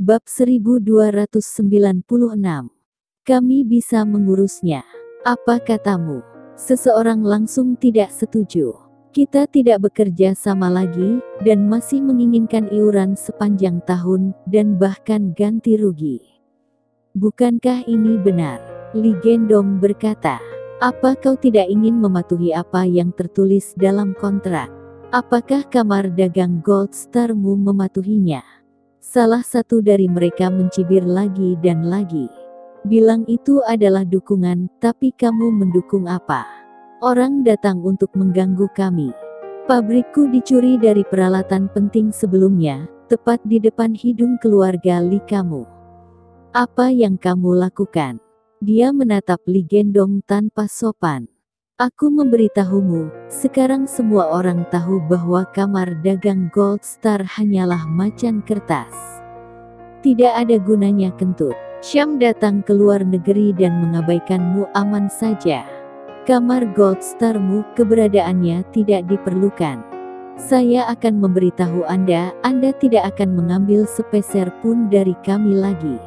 Bab 1296. Kami bisa mengurusnya. Apa katamu? Seseorang langsung tidak setuju. Kita tidak bekerja sama lagi, dan masih menginginkan iuran sepanjang tahun, dan bahkan ganti rugi. Bukankah ini benar? Li Gendong berkata. Apa kau tidak ingin mematuhi apa yang tertulis dalam kontrak? Apakah kamar dagang Gold Star-mu mematuhinya? Salah satu dari mereka mencibir lagi dan lagi. Bilang itu adalah dukungan, tapi kamu mendukung apa? Orang datang untuk mengganggu kami. Pabrikku dicuri dari peralatan penting sebelumnya, tepat di depan hidung keluarga Li kamu. Apa yang kamu lakukan? Dia menatap Li Gendong tanpa sopan. Aku memberitahumu, sekarang semua orang tahu bahwa kamar dagang Gold Star hanyalah macan kertas. Tidak ada gunanya kentut. Syam datang ke luar negeri dan mengabaikanmu aman saja. Kamar Gold Star-mu, keberadaannya tidak diperlukan. Saya akan memberitahu Anda tidak akan mengambil sepeser pun dari kami lagi.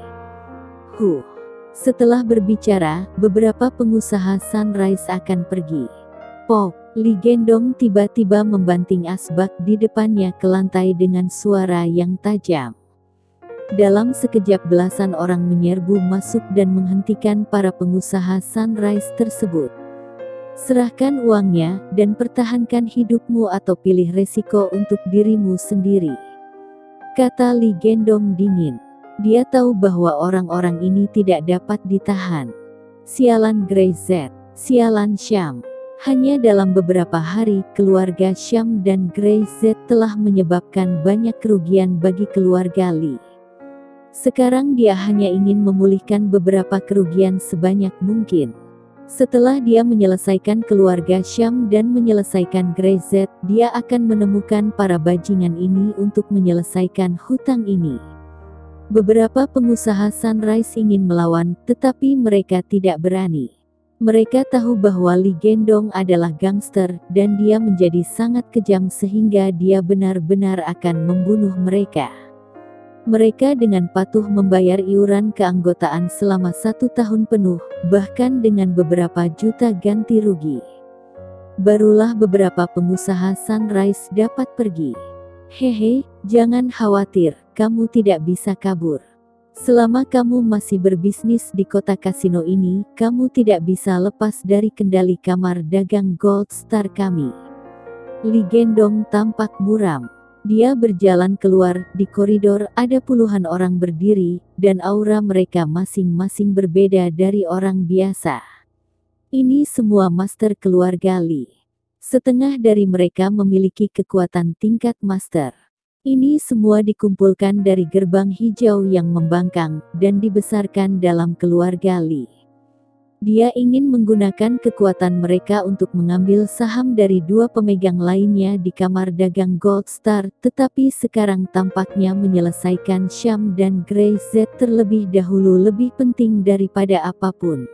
Setelah berbicara, beberapa pengusaha Sunrise akan pergi. Pok, Li Gendong tiba-tiba membanting asbak di depannya ke lantai dengan suara yang tajam. Dalam sekejap belasan orang menyerbu masuk dan menghentikan para pengusaha Sunrise tersebut. Serahkan uangnya, dan pertahankan hidupmu atau pilih resiko untuk dirimu sendiri. Kata Li Gendong dingin. Dia tahu bahwa orang-orang ini tidak dapat ditahan. Sialan Grey Z, sialan Syam. Hanya dalam beberapa hari, keluarga Syam dan Grey Z telah menyebabkan banyak kerugian bagi keluarga Li. Sekarang dia hanya ingin memulihkan beberapa kerugian sebanyak mungkin. Setelah dia menyelesaikan keluarga Syam dan menyelesaikan Grey Z, dia akan menemukan para bajingan ini untuk menyelesaikan hutang ini. Beberapa pengusaha Sunrise ingin melawan, tetapi mereka tidak berani. Mereka tahu bahwa Li Gendong adalah gangster, dan dia menjadi sangat kejam sehingga dia benar-benar akan membunuh mereka. Mereka dengan patuh membayar iuran keanggotaan selama 1 tahun penuh, bahkan dengan beberapa juta ganti rugi. Barulah beberapa pengusaha Sunrise dapat pergi. Hehe, jangan khawatir, kamu tidak bisa kabur. Selama kamu masih berbisnis di kota kasino ini, kamu tidak bisa lepas dari kendali kamar dagang Gold Star kami. Li Gendong tampak muram. Dia berjalan keluar, di koridor ada puluhan orang berdiri, dan aura mereka masing-masing berbeda dari orang biasa. Ini semua master keluarga Li. Setengah dari mereka memiliki kekuatan tingkat master. Ini semua dikumpulkan dari gerbang hijau yang membangkang, dan dibesarkan dalam keluarga Li. Dia ingin menggunakan kekuatan mereka untuk mengambil saham dari 2 pemegang lainnya di kamar dagang Gold Star, tetapi sekarang tampaknya menyelesaikan Syam dan Grey Z terlebih dahulu lebih penting daripada apapun.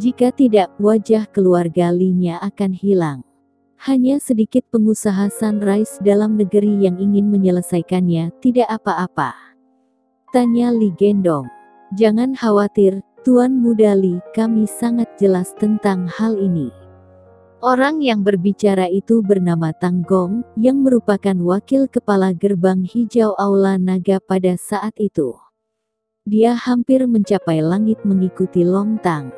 Jika tidak, wajah keluarga Li-nya akan hilang. Hanya sedikit pengusaha Sunrise dalam negeri yang ingin menyelesaikannya, tidak apa-apa. Tanya Li Gendong. Jangan khawatir, Tuan Muda Li, kami sangat jelas tentang hal ini. Orang yang berbicara itu bernama Tang Gong, yang merupakan wakil kepala gerbang hijau Aula Naga pada saat itu. Dia hampir mencapai langit mengikuti Long Tang.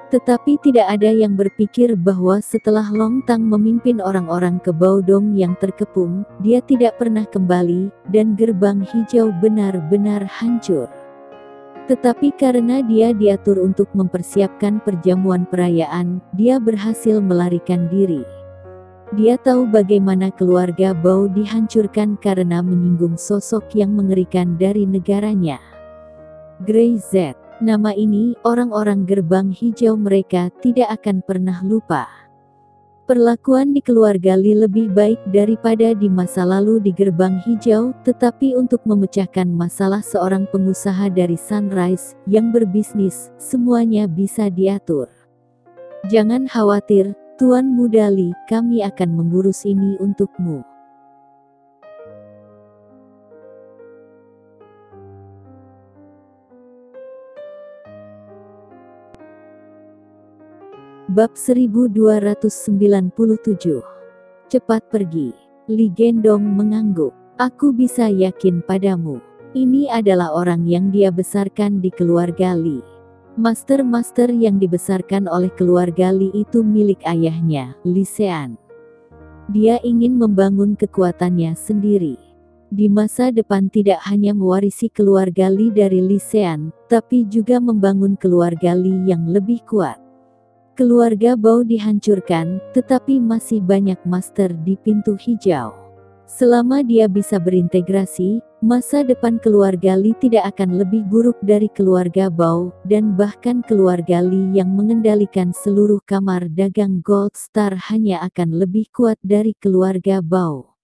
Tetapi tidak ada yang berpikir bahwa setelah Long Tang memimpin orang-orang ke Baodong yang terkepung, dia tidak pernah kembali, dan gerbang hijau benar-benar hancur. Tetapi karena dia diatur untuk mempersiapkan perjamuan perayaan, dia berhasil melarikan diri. Dia tahu bagaimana keluarga Bao dihancurkan karena menyinggung sosok yang mengerikan dari negaranya. Grey Z. Nama ini, orang-orang gerbang hijau mereka tidak akan pernah lupa. Perlakuan di keluarga Li lebih baik daripada di masa lalu di gerbang hijau, tetapi untuk memecahkan masalah seorang pengusaha dari Sunrise, yang berbisnis, semuanya bisa diatur. Jangan khawatir, Tuan Muda Li, kami akan mengurus ini untukmu. Bab 1297. Cepat pergi. Li Gendong mengangguk. Aku bisa yakin padamu. Ini adalah orang yang dia besarkan di keluarga Li. Master-master yang dibesarkan oleh keluarga Li itu milik ayahnya, Li Sean. Dia ingin membangun kekuatannya sendiri. Di masa depan tidak hanya mewarisi keluarga Li dari Li Sean, tapi juga membangun keluarga Li yang lebih kuat. Keluarga Bao dihancurkan, tetapi masih banyak master di pintu hijau. Selama dia bisa berintegrasi, masa depan keluarga Li tidak akan lebih buruk dari keluarga Bao, dan bahkan keluarga Li yang mengendalikan seluruh kamar dagang Gold Star hanya akan lebih kuat dari keluarga Bao.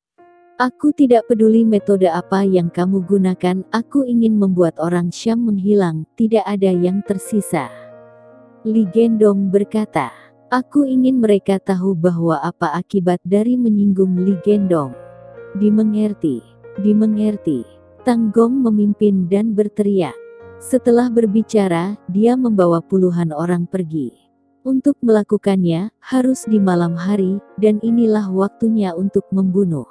Aku tidak peduli metode apa yang kamu gunakan, aku ingin membuat orang Syam menghilang, tidak ada yang tersisa. Li Gendong berkata, aku ingin mereka tahu bahwa apa akibat dari menyinggung Li Gendong. Dimengerti, dimengerti. Tang Gong memimpin dan berteriak. Setelah berbicara, dia membawa puluhan orang pergi. Untuk melakukannya, harus di malam hari, dan inilah waktunya untuk membunuh.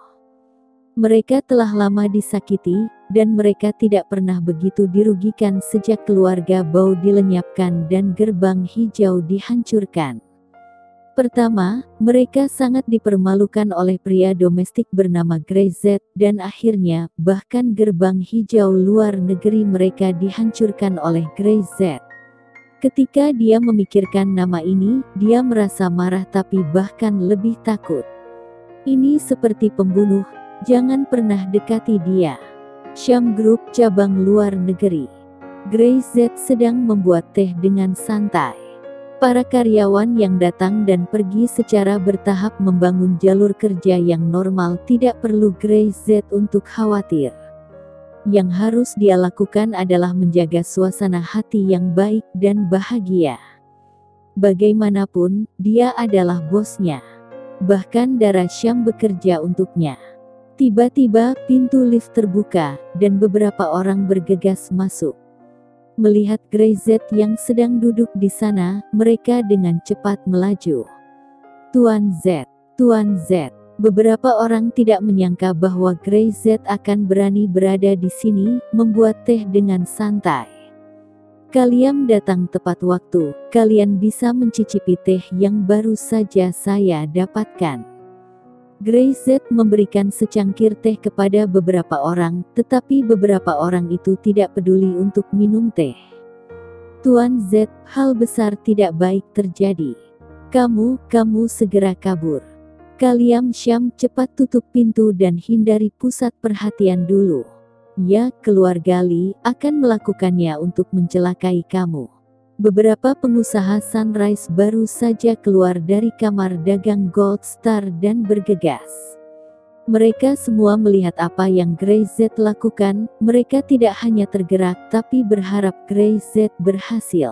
Mereka telah lama disakiti, dan mereka tidak pernah begitu dirugikan sejak keluarga Bao dilenyapkan dan gerbang hijau dihancurkan. Pertama, mereka sangat dipermalukan oleh pria domestik bernama Grey Z, dan akhirnya, bahkan gerbang hijau luar negeri mereka dihancurkan oleh Grey Z. Ketika dia memikirkan nama ini, dia merasa marah tapi bahkan lebih takut. Ini seperti pembunuh. Jangan pernah dekati dia. Syam Group cabang luar negeri. Grey Z sedang membuat teh dengan santai. Para karyawan yang datang dan pergi secara bertahap membangun jalur kerja yang normal, tidak perlu Grey Z untuk khawatir. Yang harus dia lakukan adalah menjaga suasana hati yang baik dan bahagia. Bagaimanapun, dia adalah bosnya. Bahkan darah Syam bekerja untuknya. Tiba-tiba, pintu lift terbuka, dan beberapa orang bergegas masuk. Melihat Grey Z yang sedang duduk di sana, mereka dengan cepat melaju. Tuan Z, Tuan Z. Beberapa orang tidak menyangka bahwa Grey Z akan berani berada di sini, membuat teh dengan santai. Kalian datang tepat waktu, kalian bisa mencicipi teh yang baru saja saya dapatkan. Grey Z memberikan secangkir teh kepada beberapa orang, tetapi beberapa orang itu tidak peduli untuk minum teh. Tuan Z, hal besar tidak baik terjadi. Kamu segera kabur. Kalian Syam, cepat tutup pintu dan hindari pusat perhatian dulu. Ya, keluarga Li akan melakukannya untuk mencelakai kamu. Beberapa pengusaha Sunrise baru saja keluar dari kamar dagang Gold Star dan bergegas. Mereka semua melihat apa yang Grey Z lakukan, mereka tidak hanya tergerak tapi berharap Grey Z berhasil.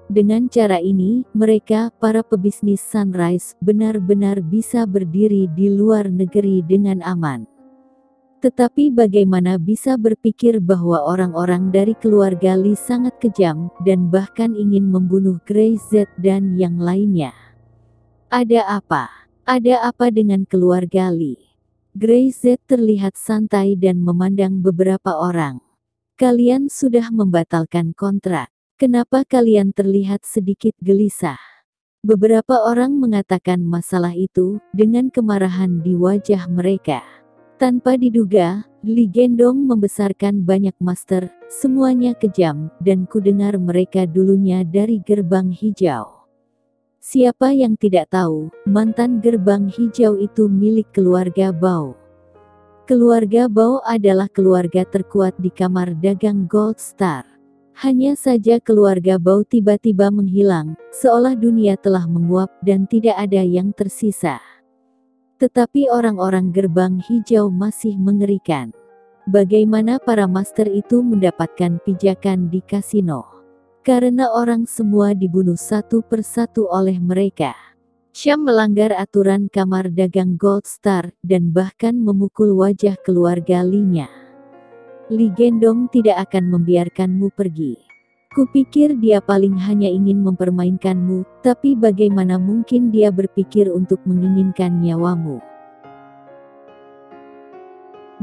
Dengan cara ini, mereka, para pebisnis Sunrise, benar-benar bisa berdiri di luar negeri dengan aman. Tetapi bagaimana bisa berpikir bahwa orang-orang dari keluarga Li sangat kejam, dan bahkan ingin membunuh Grey Z dan yang lainnya. Ada apa? Ada apa dengan keluarga Li? Grey Z terlihat santai dan memandang beberapa orang. Kalian sudah membatalkan kontrak. Kenapa kalian terlihat sedikit gelisah? Beberapa orang mengatakan masalah itu, dengan kemarahan di wajah mereka. Tanpa diduga, Li Gendong membesarkan banyak master, semuanya kejam, dan kudengar mereka dulunya dari gerbang hijau. Siapa yang tidak tahu, mantan gerbang hijau itu milik keluarga Bao. Keluarga Bao adalah keluarga terkuat di kamar dagang Gold Star. Hanya saja keluarga Bao tiba-tiba menghilang, seolah dunia telah menguap dan tidak ada yang tersisa. Tetapi orang-orang gerbang hijau masih mengerikan. Bagaimana para master itu mendapatkan pijakan di kasino? Karena orang semua dibunuh satu persatu oleh mereka. Syam melanggar aturan kamar dagang Gold Star, dan bahkan memukul wajah keluarga Li-nya. Li Gendong tidak akan membiarkanmu pergi. Kupikir dia paling hanya ingin mempermainkanmu, tapi bagaimana mungkin dia berpikir untuk menginginkan nyawamu?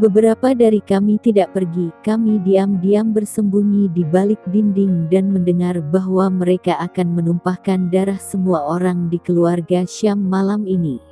Beberapa dari kami tidak pergi, kami diam-diam bersembunyi di balik dinding dan mendengar bahwa mereka akan menumpahkan darah semua orang di keluarga Syam malam ini.